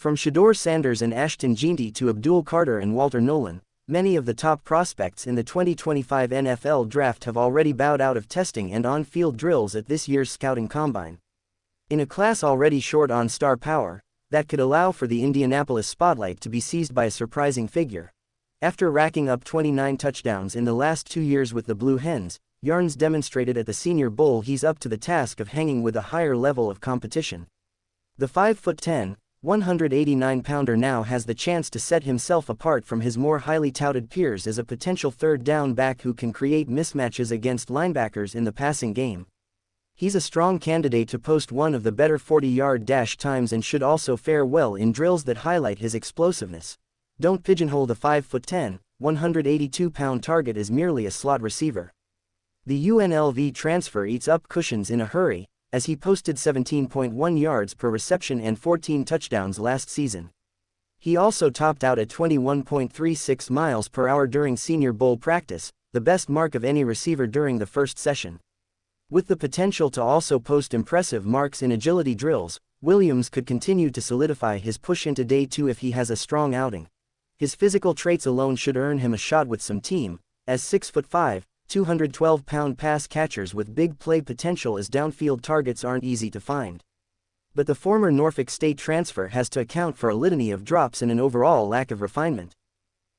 From Shedeur Sanders and Ashton Jeanty to Abdul Carter and Walter Nolan, many of the top prospects in the 2025 NFL Draft have already bowed out of testing and on-field drills at this year's scouting combine. In a class already short on star power, that could allow for the Indianapolis spotlight to be seized by a surprising figure. After racking up 29 touchdowns in the last 2 years with the Blue Hens, Yarns demonstrated at the Senior Bowl he's up to the task of hanging with a higher level of competition. The 5'10", 189-pounder now has the chance to set himself apart from his more highly touted peers as a potential third down back who can create mismatches against linebackers in the passing game. He's a strong candidate to post one of the better 40-yard dash times and should also fare well in drills that highlight his explosiveness. Don't pigeonhole the 5'10", 182-pound target as merely a slot receiver. The UNLV transfer eats up cushions in a hurry, as he posted 17.1 yards per reception and 14 touchdowns last season. He also topped out at 21.36 miles per hour during Senior Bowl practice, the best mark of any receiver during the first session. With the potential to also post impressive marks in agility drills, Williams could continue to solidify his push into day 2 if he has a strong outing. His physical traits alone should earn him a shot with some team, as 6'5", 212-pound pass catchers with big play potential as downfield targets aren't easy to find. But the former Norfolk State transfer has to account for a litany of drops and an overall lack of refinement.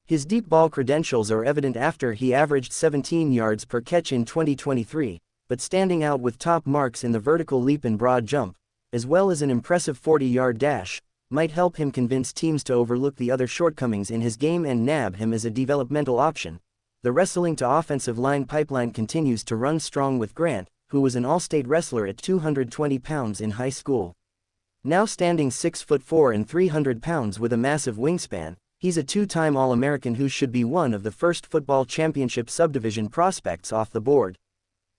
His deep ball credentials are evident after he averaged 17 yards per catch in 2023, but standing out with top marks in the vertical leap and broad jump, as well as an impressive 40-yard dash, might help him convince teams to overlook the other shortcomings in his game and nab him as a developmental option. The wrestling to offensive line pipeline continues to run strong with Grant, who was an all-state wrestler at 220 pounds in high school. Now standing 6'4" and 300 pounds with a massive wingspan, he's a two-time All-American who should be one of the first football championship subdivision prospects off the board.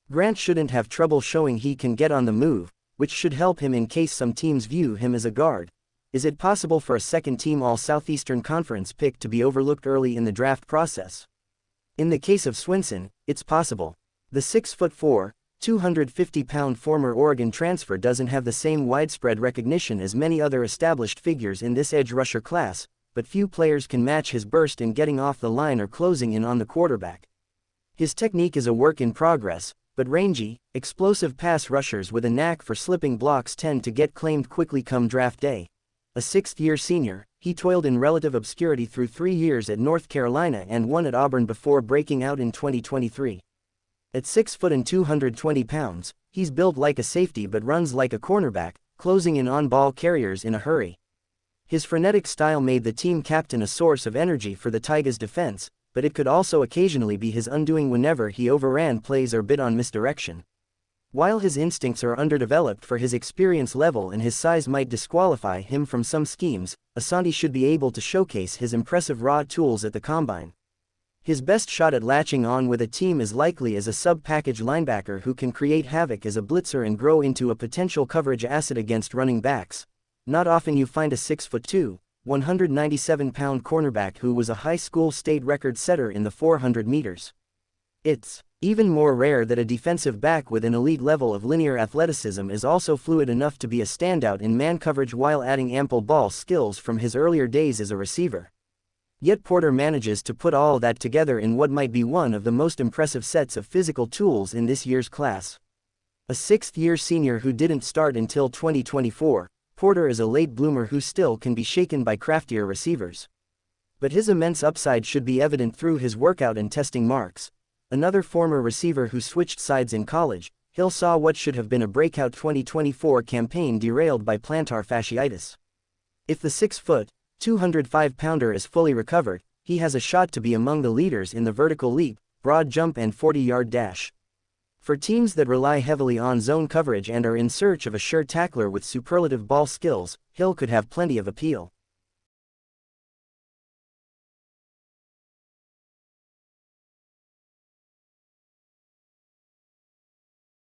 Grant shouldn't have trouble showing he can get on the move, which should help him in case some teams view him as a guard. Is it possible for a second-team All-Southeastern Conference pick to be overlooked early in the draft process? In the case of Swinson, it's possible. The 6'4", 250-pound former Oregon transfer doesn't have the same widespread recognition as many other established figures in this edge rusher class, but few players can match his burst in getting off the line or closing in on the quarterback. His technique is a work in progress, but rangy, explosive pass rushers with a knack for slipping blocks tend to get claimed quickly come draft day. A sixth-year senior, he toiled in relative obscurity through 3 years at North Carolina and 1 at Auburn before breaking out in 2023. At 6 foot and 220 pounds, he's built like a safety but runs like a cornerback, closing in on ball carriers in a hurry. His frenetic style made the team captain a source of energy for the Tigers' defense, but it could also occasionally be his undoing whenever he overran plays or bit on misdirection. While his instincts are underdeveloped for his experience level and his size might disqualify him from some schemes, Asante should be able to showcase his impressive raw tools at the combine. His best shot at latching on with a team is likely as a sub-package linebacker who can create havoc as a blitzer and grow into a potential coverage asset against running backs. Not often you find a 6'2", 197-pound cornerback who was a high school state record setter in the 400 meters. It's even more rare that a defensive back with an elite level of linear athleticism is also fluid enough to be a standout in man coverage while adding ample ball skills from his earlier days as a receiver. Yet Porter manages to put all that together in what might be one of the most impressive sets of physical tools in this year's class. A sixth-year senior who didn't start until 2024, Porter is a late bloomer who still can be shaken by craftier receivers. But his immense upside should be evident through his workout and testing marks. Another former receiver who switched sides in college, Hill saw what should have been a breakout 2024 campaign derailed by plantar fasciitis. If the 6', 205-pounder is fully recovered, he has a shot to be among the leaders in the vertical leap, broad jump and 40-yard dash. For teams that rely heavily on zone coverage and are in search of a sure tackler with superlative ball skills, Hill could have plenty of appeal.